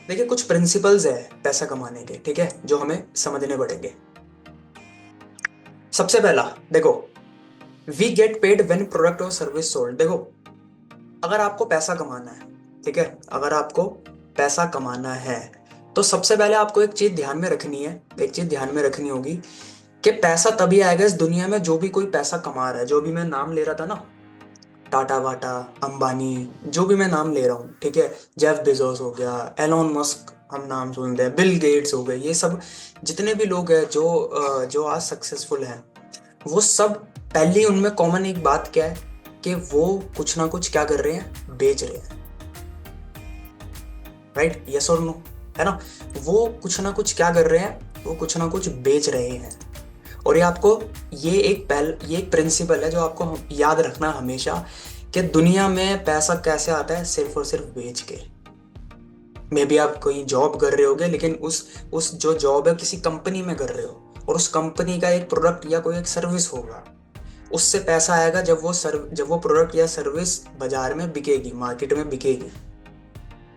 देखिए कुछ प्रिंसिपल्स है पैसा कमाने के, ठीक है, जो हमें समझने पड़ेंगे। सबसे पहला देखो, we get paid when product और सर्विस सोल्ड। देखो, अगर आपको पैसा कमाना है, ठीक है, अगर आपको पैसा कमाना है तो सबसे पहले आपको एक चीज ध्यान में रखनी है, एक चीज ध्यान में रखनी होगी कि पैसा तभी आएगा इस दुनिया में, जो भी कोई पैसा कमा रहा है, जो भी मैं नाम ले रहा था ना, टाटा वाटा, अंबानी, जो भी मैं नाम ले रहा हूँ, ठीक है, जेफ बेजोस हो गया, एलोन मस्क, हम नाम सुनते हैं, बिल गेट्स हो गए, ये सब जितने भी लोग हैं जो आज सक्सेसफुल हैं, वो सब पहले उनमें कॉमन एक बात क्या है कि वो कुछ ना कुछ क्या कर रहे हैं, बेच रहे हैं। राइट, यस और नो, है ना। वो कुछ ना कुछ क्या कर रहे हैं, वो कुछ ना कुछ बेच रहे हैं। और ये आपको, ये एक प्रिंसिपल है जो आपको याद रखना हमेशा, कि दुनिया में पैसा कैसे आता है, सिर्फ और सिर्फ बेच के। मे बी आप कोई जॉब कर रहे होगे, लेकिन उस जो जॉब है किसी कंपनी में कर रहे हो, और उस कंपनी का एक प्रोडक्ट या कोई एक सर्विस होगा, उससे पैसा आएगा जब वो प्रोडक्ट या सर्विस बाजार में बिकेगी, मार्केट में बिकेगी,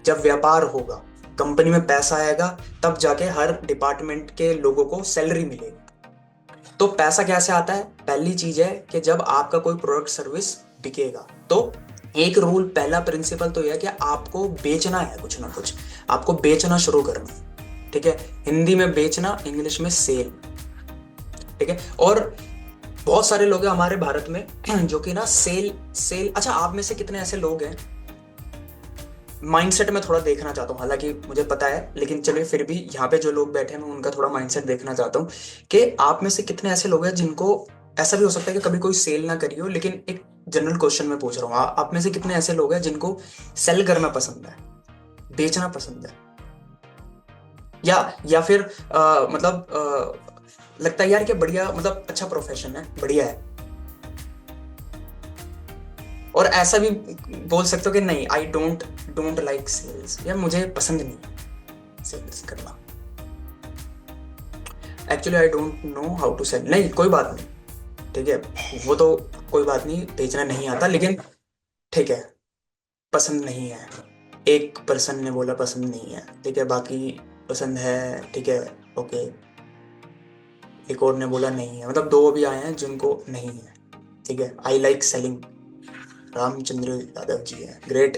जब व्यापार होगा, कंपनी में पैसा आएगा, तब जाके हर डिपार्टमेंट के लोगों को सैलरी मिलेगी। तो पैसा कैसे आता है, पहली चीज है कि जब आपका कोई प्रोडक्ट सर्विस बिकेगा। तो एक रूल, पहला प्रिंसिपल तो यह है कि आपको बेचना है कुछ ना कुछ, आपको बेचना शुरू करना है, ठीक है। हिंदी में बेचना, इंग्लिश में सेल, ठीक है। और बहुत सारे लोग हैं हमारे भारत में जो कि ना सेल सेल, अच्छा आप में से कितने ऐसे लोग हैं, माइंडसेट में थोड़ा देखना चाहता हूँ, हालांकि मुझे पता है, लेकिन चलिए फिर भी यहाँ पे जो लोग बैठे हैं मैं उनका थोड़ा माइंडसेट देखना चाहता हूँ कि आप में से कितने ऐसे लोग हैं जिनको, ऐसा भी हो सकता है कि कभी कोई सेल ना करी हो, लेकिन एक जनरल क्वेश्चन में पूछ रहा हूँ, आप में से कितने ऐसे लोग हैं जिनको सेल करना पसंद है, बेचना पसंद है, या फिर लगता है यार कि बढ़िया, मतलब अच्छा प्रोफेशन है, बढ़िया है। और ऐसा भी बोल सकते हो कि नहीं, I don't don't like sales, या मुझे पसंद नहीं सेल्स करना, actually I don't know how to sell. नहीं कोई बात नहीं, ठीक है, वो तो कोई बात नहीं, बेचना नहीं आता, लेकिन ठीक है, पसंद नहीं है। एक पर्सन ने बोला पसंद नहीं है, ठीक है, बाकी पसंद है, ठीक है, ओके। एक और ने बोला नहीं है, मतलब दो भी आए हैं जिनको नहीं है, ठीक है। I like selling, Ramchandra Yadav ji है, ग्रेट।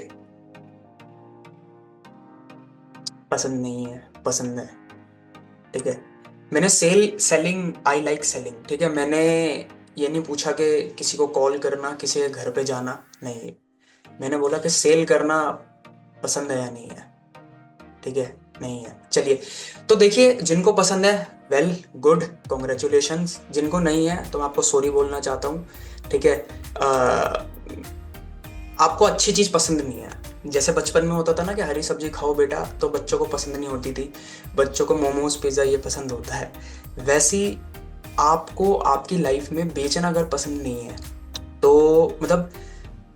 पसंद नहीं है, पसंद है, ठीक है। मैंने सेलिंग, आई लाइक सेलिंग, ठीक है। मैंने ये नहीं पूछा कि किसी को कॉल करना, किसी के घर पे जाना, नहीं, मैंने बोला कि सेल करना पसंद है या नहीं है, ठीक है, नहीं है, चलिए। तो देखिए जिनको पसंद है, वेल गुड, कॉन्ग्रेचुलेशंस। जिनको नहीं है तो मैं आपको सॉरी बोलना चाहता हूँ, ठीक है। आपको अच्छी चीज पसंद नहीं है, जैसे बचपन में होता था ना कि हरी सब्जी खाओ बेटा, तो बच्चों को पसंद नहीं होती थी, बच्चों को मोमोज पिज्जा ये पसंद होता है, वैसी आपको आपकी लाइफ में बेचना अगर पसंद नहीं है, तो मतलब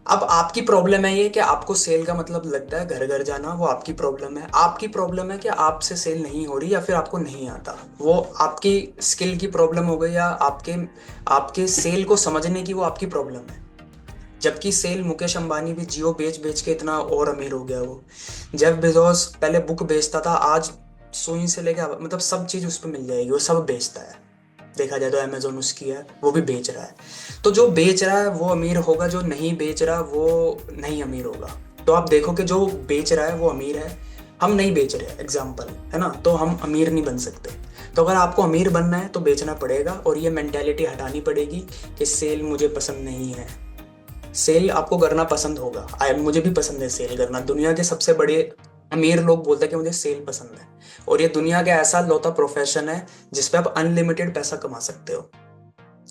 अब आपकी प्रॉब्लम है ये कि आपको सेल का मतलब लगता है घर घर जाना, वो आपकी प्रॉब्लम है। आपकी प्रॉब्लम है कि आपसे सेल नहीं हो रही, या फिर आपको नहीं आता, वो आपकी स्किल की प्रॉब्लम हो गई, या आपके आपके सेल को समझने की वो आपकी प्रॉब्लम है। जबकि सेल, मुकेश अंबानी भी जियो बेच बेच के इतना और अमीर हो गया। वो जेफ बेजोस पहले बुक बेचता था, आज सुई से लेके मतलब सब चीज उस पर मिल जाएगी, वो सब बेचता है। देखा जाए तो अमेजोन उसकी है, वो भी बेच रहा है। तो जो बेच रहा है वो अमीर होगा, जो नहीं बेच रहा वो नहीं अमीर होगा। तो आप देखो कि जो बेच रहा है वो अमीर है, हम नहीं बेच रहे, एग्जाम्पल है ना, तो हम अमीर नहीं बन सकते। तो अगर आपको अमीर बनना है तो बेचना पड़ेगा, और ये मेंटेलिटी हटानी पड़ेगी कि सेल मुझे पसंद नहीं है। सेल आपको करना पसंद होगा, मुझे भी पसंद है सेल करना। दुनिया के सबसे बड़े अमीर लोग बोलते हैं कि मुझे सेल पसंद है, और ये दुनिया का ऐसा लौता प्रोफेशन है जिसपे आप अनलिमिटेड पैसा कमा सकते हो,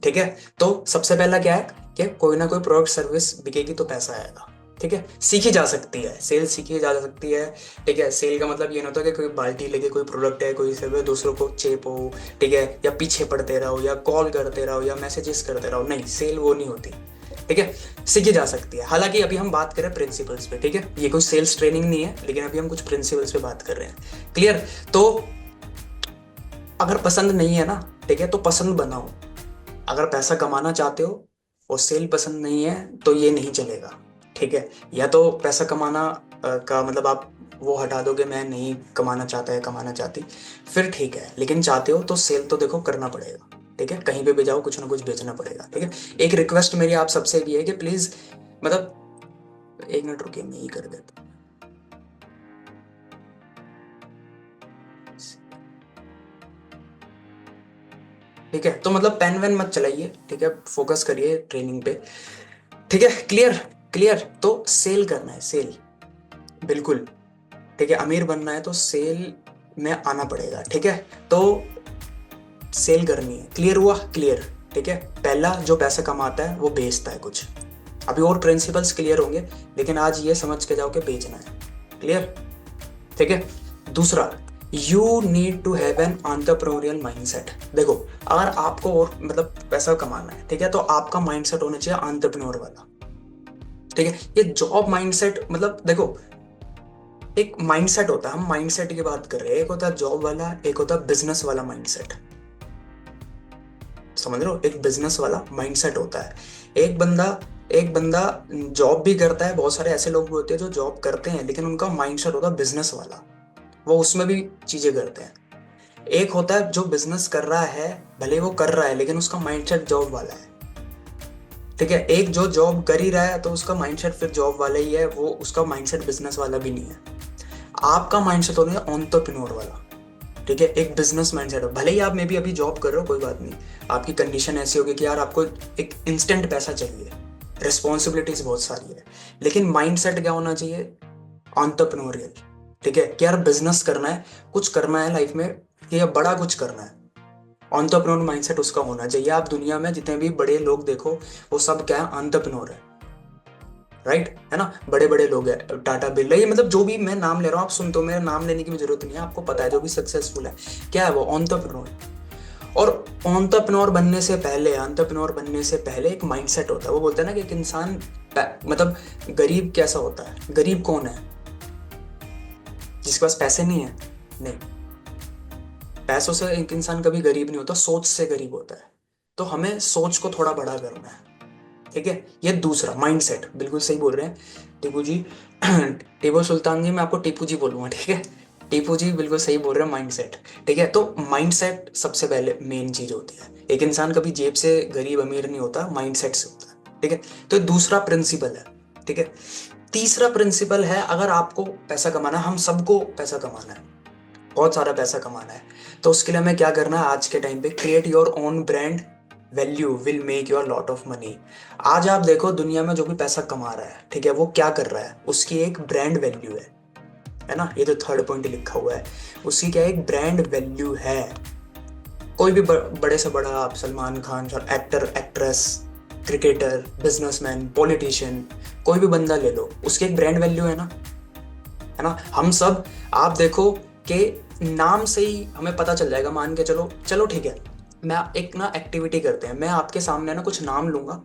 ठीक है। तो सबसे पहला क्या है कि कोई ना कोई प्रोडक्ट सर्विस बिकेगी तो पैसा आएगा, ठीक है। सीखी जा सकती है, सेल सीखी जा सकती है, ठीक है। सेल का मतलब ये नहीं होता कि कोई बाल्टी लेके कोई प्रोडक्ट है, कोई सर्विस दूसरों को चेपो, ठीक है, या पीछे पड़ते रहो, या कॉल करते रहो, या मैसेजेस करते रहो, नहीं, सेल वो नहीं होती, ठीक है। सीखी जा सकती है। हालांकि अभी हम बात करें प्रिंसिपल्स पे, ठीक है, ये कोई सेल्स ट्रेनिंग नहीं है, लेकिन अभी हम कुछ प्रिंसिपल्स पे बात कर रहे हैं, क्लियर। तो अगर पसंद नहीं है ना, ठीक है, तो पसंद बनाओ। अगर पैसा कमाना चाहते हो और सेल पसंद नहीं है तो ये नहीं चलेगा, ठीक है। या तो पैसा कमाना का मतलब आप वो हटा दोगे मैं नहीं कमाना चाहता है कमाना चाहती, फिर ठीक है। लेकिन चाहते हो तो सेल तो देखो करना पड़ेगा, ठीक है। कहीं पे भी जाओ कुछ ना कुछ बेचना पड़ेगा, ठीक है। एक रिक्वेस्ट मेरी आप सबसे भी है कि प्लीज, मतलब 1 मिनट रुकिए, मैं ही कर देता हूँ। ठीक है, तो मतलब पेन वेन मत चलाइए, ठीक है, फोकस करिए ट्रेनिंग पे, ठीक है। क्लियर? क्लियर। तो सेल करना है, सेल, बिल्कुल, ठीक है। अमीर बनना है तो सेल में आना पड़ेगा, ठीक है। तो सेल करनी है, क्लियर हुआ? क्लियर, ठीक है। पहला जो पैसा कमाता है वो बेचता है कुछ, अभी और प्रिंसिपल्स क्लियर होंगे, लेकिन आज ये समझ के जाओ कि बेचना है, क्लियर, ठीक है। दूसरा, you need to have an entrepreneurial mindset. देखो, अगर आपको और मतलब पैसा कमाना है, ठीक है, तो आपका माइंडसेट होना चाहिए एंटरप्रेन्योर वाला, ठीक है। ये जॉब माइंडसेट, मतलब देखो, एक माइंडसेट होता है, हम माइंडसेट की बात कर रहे हैं, एक होता है जॉब वाला, एक होता है बिजनेस वाला माइंडसेट, समझ रहे हो? एक बिजनेस वाला माइंडसेट होता है। एक बंदा जॉब भी करता है, बहुत सारे ऐसे लोग भी होते हैं जो जॉब करते हैं लेकिन उनका माइंडसेट होता है बिजनेस वाला, वो उसमें भी चीजें करते हैं। एक होता है जो बिजनेस कर रहा है, भले वो कर रहा है लेकिन उसका माइंडसेट जॉब वाला है, ठीक है। एक जो जॉब कर ही रहा है तो उसका माइंडसेट फिर जॉब वाला ही है, वो उसका माइंडसेट बिजनेस वाला भी नहीं है। आपका माइंडसेट होना है एंटरप्रेन्योर वाला, ठीक है। एक बिजनेस माइंडसेट हो, भले ही आप मे भी अभी जॉब कर रहे हो, कोई बात नहीं, आपकी कंडीशन ऐसी होगी कि यार आपको एक इंस्टेंट पैसा चाहिए, रिस्पॉन्सिबिलिटीज बहुत सारी है, लेकिन माइंडसेट क्या होना चाहिए? एंटरप्रेन्योरियल, ठीक है, कि यार बिजनेस करना है, कुछ करना है लाइफ में, कि या बड़ा कुछ करना है। एंटरप्रेन्योर माइंडसेट उसका होना चाहिए। आप दुनिया में जितने भी बड़े लोग देखो, वो सब क्या है? एंटरप्रेन्योर है, राइट, है ना। बड़े बड़े लोग हैं, टाटा बिरला, ये मतलब जो भी मैं नाम ले रहा हूँ आप सुनते हो, मेरा नाम लेने की भी जरूरत नहीं है, आपको पता है जो भी सक्सेसफुल है क्या है, वो एंटरप्रेन्योर। और एंटरप्रेन्योर बनने से पहले एक माइंडसेट होता है। वो बोलते हैं ना कि एक इंसान मतलब गरीब कैसा होता है? गरीब कौन है? जिसके पास पैसे नहीं है? नहीं, पैसों से एक इंसान कभी गरीब नहीं होता, सोच से गरीब होता है। तो हमें सोच को थोड़ा बड़ा करना है, ठीक है। ये दूसरा माइंडसेट, बिल्कुल सही बोल रहे हैं टीपू जी। टीपू सुल्तान जी, मैं आपको टीपू जी बोलूंगा, ठीक है। टीपू जी बिल्कुल सही बोल रहे हैं, माइंडसेट, ठीक है। तो माइंडसेट सबसे पहले मेन चीज होती है। एक इंसान कभी जेब से गरीब अमीर नहीं होता, माइंडसेट से होता है, ठीक है। तो ये दूसरा प्रिंसिपल है, ठीक है। तीसरा प्रिंसिपल है, अगर आपको पैसा कमाना है, हम सबको पैसा कमाना है, बहुत सारा पैसा कमाना है, तो उसके लिए हमें क्या करना है? आज के टाइम पे create your own brand, value will make your lot of money. आज आप देखो दुनिया में जो भी पैसा कमा रहा है, ठीक है, वो क्या कर रहा है? उसकी एक ब्रांड वैल्यू है ना। ये तो थर्ड पॉइंट लिखा हुआ है, उसकी क्या एक ब्रांड वैल्यू है। कोई भी बड़े से बड़ा, आप Salman Khan, actor, actress, cricketer, businessman, politician, कोई भी बंदा ले लो, उसकी एक ब्रांड वैल्यू है ना। हम सब, आप देखो कि नाम से ही हमें पता चल जाएगा, मान के चलो, चलो ठीक है, मैं एक ना एक्टिविटी करते हैं, मैं आपके सामने ना कुछ नाम लूंगा,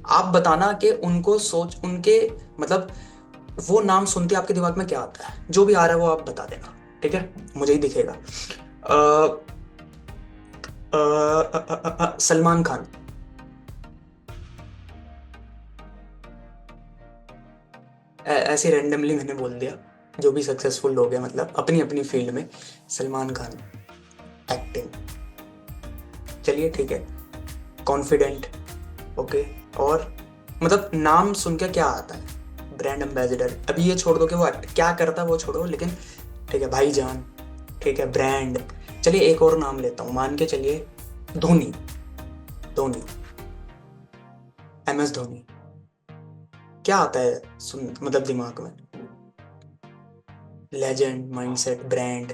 आप बताना कि उनको सोच उनके, मतलब वो नाम सुनते आपके दिमाग में क्या आता है, जो भी आ रहा है वो आप बता देना, ठीक है, मुझे ही दिखेगा। सलमान खान। ऐसे रैंडमली मैंने बोल दिया, जो भी सक्सेसफुल लोग हैं मतलब अपनी अपनी फील्ड में। सलमान खान, एक्टिंग, चलिए ठीक है, कॉन्फिडेंट, ओके। और मतलब नाम सुन के क्या आता है? ब्रांड एम्बेसडर, अभी ये छोड़ दो कि वो क्या करता है वो छोड़ो, लेकिन ठीक है, भाईजान, ठीक है, ब्रांड। चलिए एक और नाम लेता हूँ, मान के चलिए धोनी, धोनी, MS धोनी, क्या आता है सुन मतलब दिमाग में? लेजेंड, माइंडसेट, ब्रांड,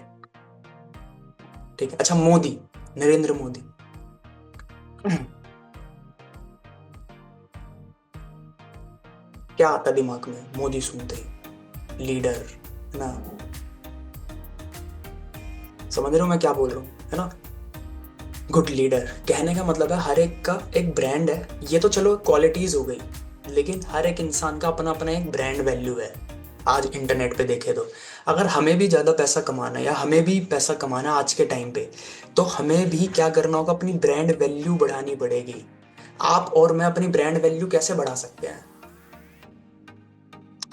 ठीक है। अच्छा, मोदी, नरेंद्र मोदी, क्या आता है दिमाग में मोदी सुनते ही? लीडर, है ना। समझ रहे हो मैं क्या बोल रहा हूँ, है ना। गुड लीडर, कहने का मतलब है हर एक का एक ब्रांड है, ये तो चलो क्वालिटीज हो गई, लेकिन हर एक इंसान का अपना अपना एक ब्रांड वैल्यू है। आज इंटरनेट पे देखे तो, अगर हमें भी ज्यादा पैसा कमाना है या हमें भी पैसा कमाना है आज के टाइम पे, तो हमें भी क्या करना होगा? अपनी ब्रांड वैल्यू बढ़ानी पड़ेगी। आप और मैं अपनी ब्रांड वैल्यू कैसे बढ़ा सकते हैं?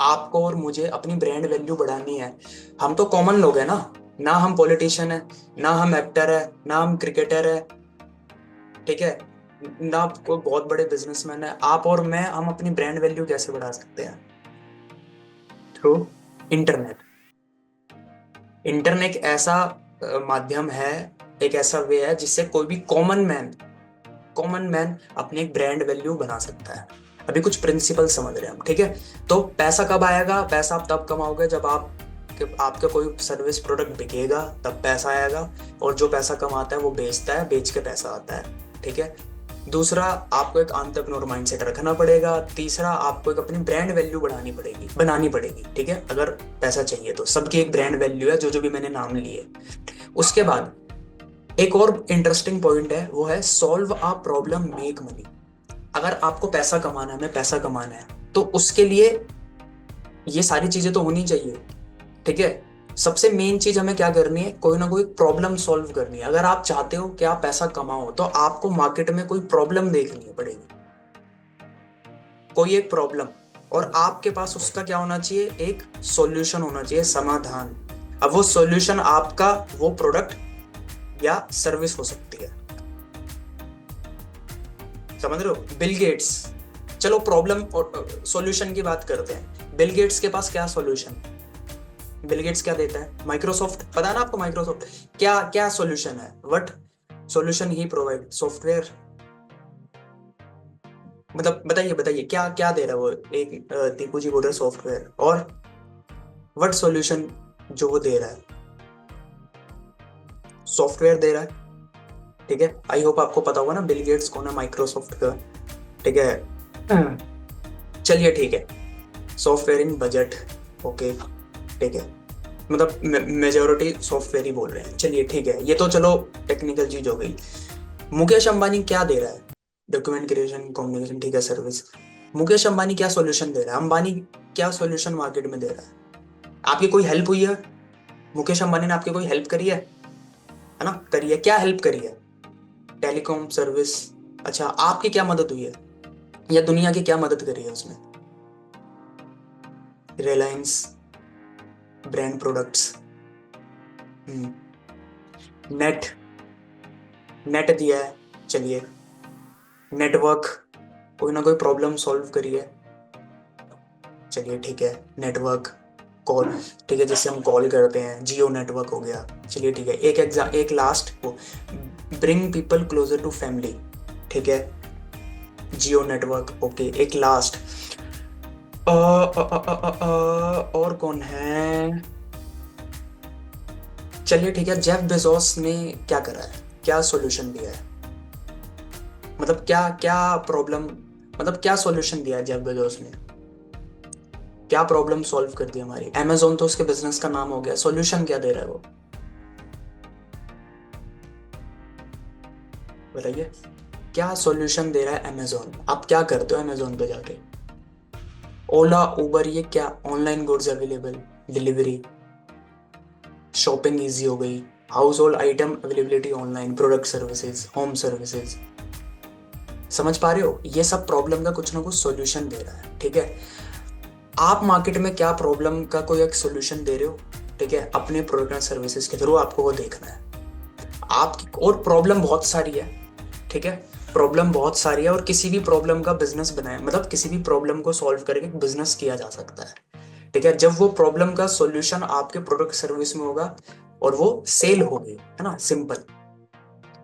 आपको और मुझे अपनी ब्रांड वैल्यू बढ़ानी है। हम तो कॉमन लोग हैं ना, ना हम पॉलिटिशियन है, ना हम एक्टर है, ना हम क्रिकेटर है, ठीक है, ना कोई बहुत बड़े बिजनेसमैन है। आप और मैं, हम अपनी ब्रांड वैल्यू कैसे बढ़ा सकते हैं? Through internet. इंटरनेट एक ऐसा माध्यम है, एक ऐसा वे है जिससे कोई भी कॉमन मैन अपनी एक ब्रांड वैल्यू बना सकता है। अभी कुछ प्रिंसिपल समझ रहे हैं हम, ठीक है? तो पैसा कब आएगा? पैसा आप तब कमाओगे जब आपका कोई सर्विस प्रोडक्ट बिकेगा, तब पैसा आएगा। और जो पैसा कमाता है वो बेचता है, बेच के पैसा आता है, ठीक है। दूसरा, आपको एक एंटरप्रेन्योर माइंडसेट रखना पड़ेगा। तीसरा, आपको एक अपनी ब्रांड वैल्यू बनानी पड़ेगी, ठीक है, अगर पैसा चाहिए तो। सबकी एक ब्रांड वैल्यू है, जो जो भी मैंने नाम लिए। उसके बाद एक और इंटरेस्टिंग पॉइंट है, वो है solve a problem make money. अगर आपको पैसा कमाना है, हमें पैसा कमाना है, तो उसके लिए ये सारी चीजें तो होनी चाहिए, ठीक है। सबसे मेन चीज हमें क्या करनी है? कोई ना कोई प्रॉब्लम सॉल्व करनी है। अगर आप चाहते हो कि आप पैसा कमाओ, तो आपको मार्केट में कोई प्रॉब्लम देखनी पड़ेगी, कोई एक प्रॉब्लम। और आपके पास उसका क्या होना चाहिए? एक सॉल्यूशन होना चाहिए, समाधान। अब वो सॉल्यूशन आपका वो प्रोडक्ट या सर्विस हो सकती है। समझ रहे हो? बिल गेट्स, चलो प्रॉब्लम और सॉल्यूशन की बात करते हैं। बिल गेट्स के पास क्या सॉल्यूशन? बिल गेट्स क्या देता है? माइक्रोसॉफ्ट, पता है ना आपको माइक्रोसॉफ्ट क्या क्या सॉल्यूशन है? What solution he provide? Software. मतलब बताइए बताइए, क्या क्या दे रहा है वो? एक दीपू जी बोल रहे सॉफ्टवेयर, और व्हाट सॉल्यूशन जो वो दे रहा है? सॉफ्टवेयर दे रहा है, ठीक है। आई होप आपको पता होगा ना बिल गेट्स कौन है, माइक्रोसॉफ्ट का, ठीक है। चलिए ठीक है, सॉफ्टवेयर इन बजट, ओके, ठीक है। मतलब मेजोरिटी सॉफ्टवेयर ही बोल रहे हैं, चलिए ठीक है, ये तो चलो टेक्निकल चीज हो गई। मुकेश अंबानी क्या दे रहा है? डॉक्यूमेंट क्रिएशन, कम्युनिकेशन, ठीक है, सर्विस। मुकेश अंबानी क्या सॉल्यूशन दे रहा है? अंबानी क्या सॉल्यूशन मार्केट में दे रहा है? आपकी कोई हेल्प हुई है? मुकेश अंबानी ने आपकी कोई हेल्प करी है ना? करी है, क्या हेल्प करी है? Telecom service. अच्छा, आपकी क्या मदद हुई है, या दुनिया की क्या मदद करी है उसने? Reliance, brand products, net, net दिया है, चलिए। नेटवर्क, कोई ना कोई प्रॉब्लम सॉल्व करी है, चलिए ठीक है। नेटवर्क, कॉल, ठीक है, जिससे हम कॉल करते हैं, जियो नेटवर्क हो गया, चलिए ठीक है। एक लास्ट वो, bring people closer to family, ठीक है, जियो नेटवर्क, ओके। एक लास्ट, और कौन है? चलिए ठीक है, जेफ बेजोस ने क्या करा है, क्या सॉल्यूशन दिया है? मतलब क्या क्या प्रॉब्लम, मतलब क्या सॉल्यूशन दिया है जेफ बेजोस ने? क्या प्रॉब्लम सॉल्व कर दी हमारी? अमेजोन तो उसके बिजनेस का नाम हो गया, सॉल्यूशन क्या दे रहा है वो? बताइए, क्या सॉल्यूशन दे रहा है अमेजोन? आप क्या करते हो अमेजोन पे जाके? ओला, उबर, ये क्या? Online goods available, delivery, shopping easy हो गई, house hold item availability online, product services, home services. समझ पा रहे हो? ये सब प्रॉब्लम का कुछ ना कुछ सॉल्यूशन दे रहा है, ठीक है। आप मार्केट में क्या प्रॉब्लम का कोई एक सॉल्यूशन दे रहे हो, ठीक है, अपने प्रोडक्ट एंड सर्विसेज के थ्रू आपको वो देखना है। आपकी और प्रॉब्लम बहुत सारी है, ठीक है, प्रॉब्लम बहुत सारी है, और किसी भी प्रॉब्लम का बिजनेस बनाए, मतलब किसी भी प्रॉब्लम को सॉल्व करके बिजनेस किया जा सकता है, ठीक है। जब वो प्रॉब्लम का सॉल्यूशन आपके प्रोडक्ट सर्विस में होगा और वो सेल होगी, है ना, सिंपल,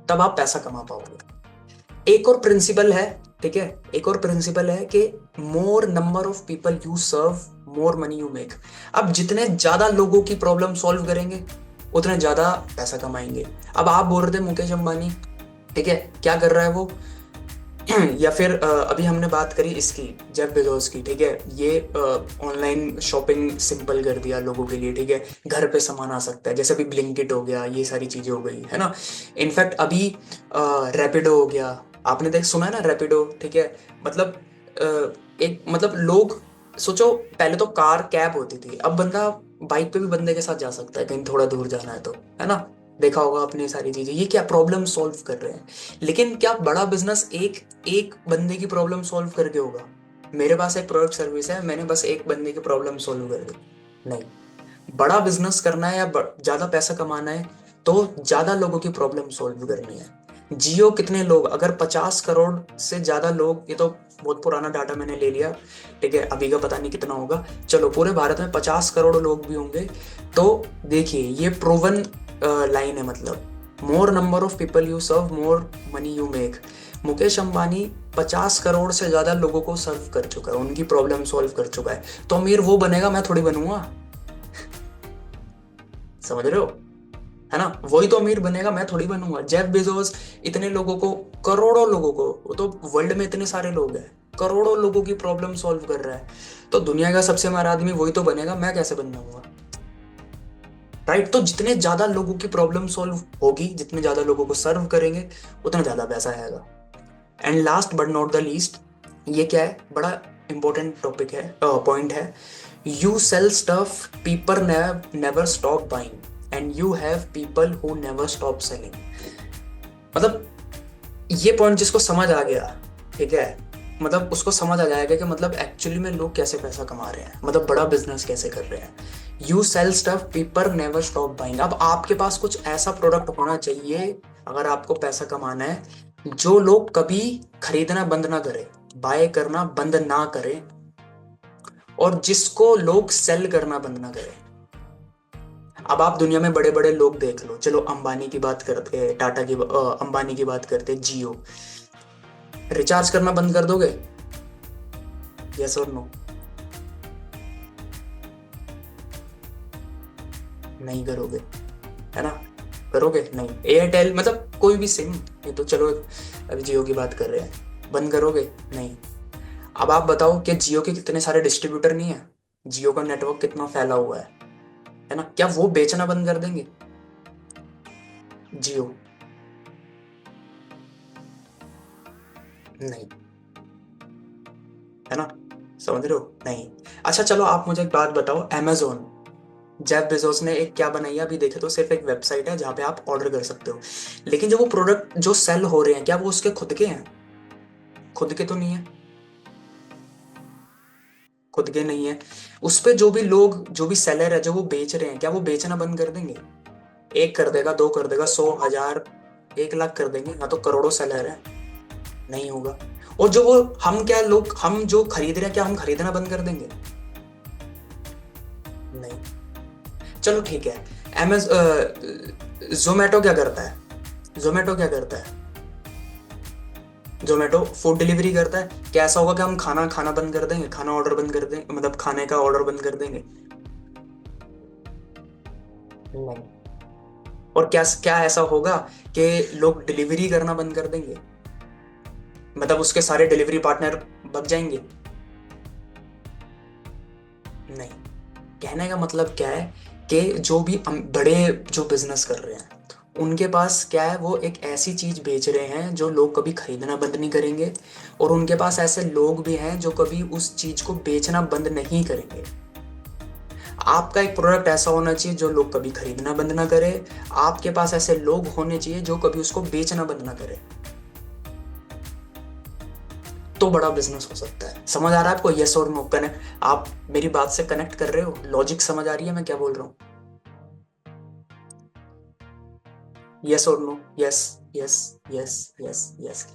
तब आप पैसा कमा पाओगे। एक और प्रिंसिपल है, ठीक है, एक और प्रिंसिपल है कि more number of people you serve, more money you make. अब जितने ज्यादा लोगों की प्रॉब्लम सॉल्व करेंगे, उतने ज्यादा पैसा कमाएंगे। अब आप बोल रहे थे मुकेश अंबानी, ठीक है, क्या कर रहा है वो? या फिर अभी हमने बात करी इसकी, जेफ बेजोस की, ठीक है, ये ऑनलाइन शॉपिंग सिंपल कर दिया लोगों के लिए, ठीक है, घर पे सामान आ सकता है, जैसे अभी ब्लिंकिट हो गया, ये सारी चीजें हो गई, है ना। इनफैक्ट अभी रैपिडो हो गया, आपने देख सुना है ना, रैपिडो, ठीक है। मतलब एक, मतलब लोग, सोचो पहले तो कार कैब होती थी, अब बंदा बाइक पे भी बंदे के साथ जा सकता है, कहीं थोड़ा दूर जाना है तो, है ना। देखा होगा आपने सारी चीजें, ये क्या प्रॉब्लम सॉल्व कर रहे हैं। लेकिन क्या बड़ा बिजनेस एक एक बंदे की प्रॉब्लम सॉल्व करके होगा? मेरे पास एक प्रोडक्ट सर्विस है, मैंने बस एक बंदे की प्रॉब्लम सोल्व कर दी। नहीं, बड़ा बिजनेस करना है या ज्यादा पैसा कमाना है तो ज्यादा लोगों की प्रॉब्लम सॉल्व करनी है। जियो कितने लोग, अगर 50 करोड़ से ज्यादा लोग, ये तो बहुत पुराना डाटा मैंने ले लिया, ठीक है, अभी का पता नहीं कितना होगा, चलो पूरे भारत में 50 करोड़ लोग भी होंगे, तो देखिए ये प्रूवन लाइन है, मतलब more number of people you serve more money you make. Mukesh Ambani 50 crore से ज्यादा लोगों को सर्व कर चुका है, उनकी प्रॉब्लम सॉल्व कर चुका है, तो अमीर वो बनेगा, मैं थोड़ी बनूंगा। समझ रहे हो, है ना, वही तो अमीर बनेगा, मैं थोड़ी बनूंगा। जेफ बेजोस इतने लोगों को, करोड़ों लोगों को, वो तो वर्ल्ड में इतने सारे लोग हैं, करोड़ों लोगों की प्रॉब्लम सॉल्व कर रहा है, तो दुनिया का सबसे अमीर आदमी वही तो बनेगा, मैं कैसे बन जाऊंगा? राइट, तो जितने ज्यादा लोगों की प्रॉब्लम सॉल्व होगी, जितने ज्यादा लोगों को सर्व करेंगे, उतना ज्यादा पैसा आएगा। And last but not the least, ये क्या है, बड़ा इंपॉर्टेंट टॉपिक है, पॉइंट है, you sell stuff people never stop buying and you have people who never stop selling. मतलब ये पॉइंट जिसको समझ आ गया, ठीक है, मतलब उसको समझ आ जाएगा कि मतलब एक्चुअली में लोग कैसे पैसा कमा रहे हैं, मतलब बड़ा बिजनेस कैसे कर रहे हैं। You sell stuff people never stop buying. अब आपके पास कुछ ऐसा प्रोडक्ट होना चाहिए, अगर आपको पैसा कमाना है, जो लोग कभी खरीदना बंद ना करें, बाय करना बंद ना करें, और जिसको लोग सेल करना बंद ना करें। अब आप दुनिया में बड़े बड़े लोग देख लो, चलो अंबानी की बात करते हैं, टाटा की, अंबानी की बात करते हैं, जियो, रिचार्ज करना बंद कर दोगे? यस और नो? नहीं करोगे, है ना, करोगे नहीं। एयरटेल, मतलब कोई भी सिम, ये तो चलो अभी जियो की बात कर रहे हैं, बंद करोगे? नहीं। अब आप बताओ कि जियो के कितने सारे डिस्ट्रीब्यूटर नहीं है, जियो का नेटवर्क कितना फैला हुआ है ना, क्या वो बेचना बंद कर देंगे? जियो? नहीं, है ना, समझ रहे हो, नहीं। अच्छा चलो आप मुझे एक बात बताओ, amazon, जेफ बेजोस ने एक क्या बनाई है अभी, देखे तो सिर्फ एक वेबसाइट है जहां पे आप ऑर्डर कर सकते हो, लेकिन जो वो प्रोडक्ट जो सेल हो रहे हैं, क्या वो उसके खुद के हैं? खुद के तो नहीं है, खुद के नहीं है। उस पे जो भी लोग, जो भी सेलर है, जो वो बेच रहे हैं, क्या वो बेचना बंद कर देंगे? एक कर देगा, दो कर देगा, 100, 1000, 1 लाख कर देंगे ना, तो करोड़ों सेलर है, नहीं होगा। और जो वो, हम क्या, लोग हम जो खरीद रहे हैं, क्या हम खरीदना बंद कर देंगे? नहीं। चलो ठीक है, एमेज जोमेटो क्या करता है? जोमेटो क्या करता है? जोमेटो फूड डिलीवरी करता है, क्या ऐसा होगा कि हम खाना खाना बंद कर देंगे, खाना ऑर्डर बंद कर देंगे, मतलब खाने का ऑर्डर बंद कर देंगे? नहीं। और क्या क्या ऐसा होगा कि लोग डिलीवरी करना बंद कर देंगे, मतलब उसके सारे डिलीवरी पार्टनर बच जाएंगे? नहीं। कहने का मतलब क्या है कि जो भी बड़े जो बिजनेस कर रहे हैं, उनके पास क्या है, वो एक ऐसी चीज बेच रहे हैं जो लोग कभी खरीदना बंद नहीं करेंगे, और उनके पास ऐसे लोग भी हैं जो कभी उस चीज को बेचना बंद नहीं करेंगे। आपका एक प्रोडक्ट ऐसा होना चाहिए जो लोग कभी खरीदना बंद ना करे, आपके पास ऐसे लोग होने चाहिए जो कभी उसको बेचना बंद ना करे, तो बड़ा बिजनेस हो सकता है। समझ आ रहा है आपको, यस और नो? कनेक्ट, आप मेरी बात से कनेक्ट कर रहे हो, लॉजिक समझ आ रही है मैं क्या बोल रहा हूँ? यस और no? Yes, yes, yes, yes, yes.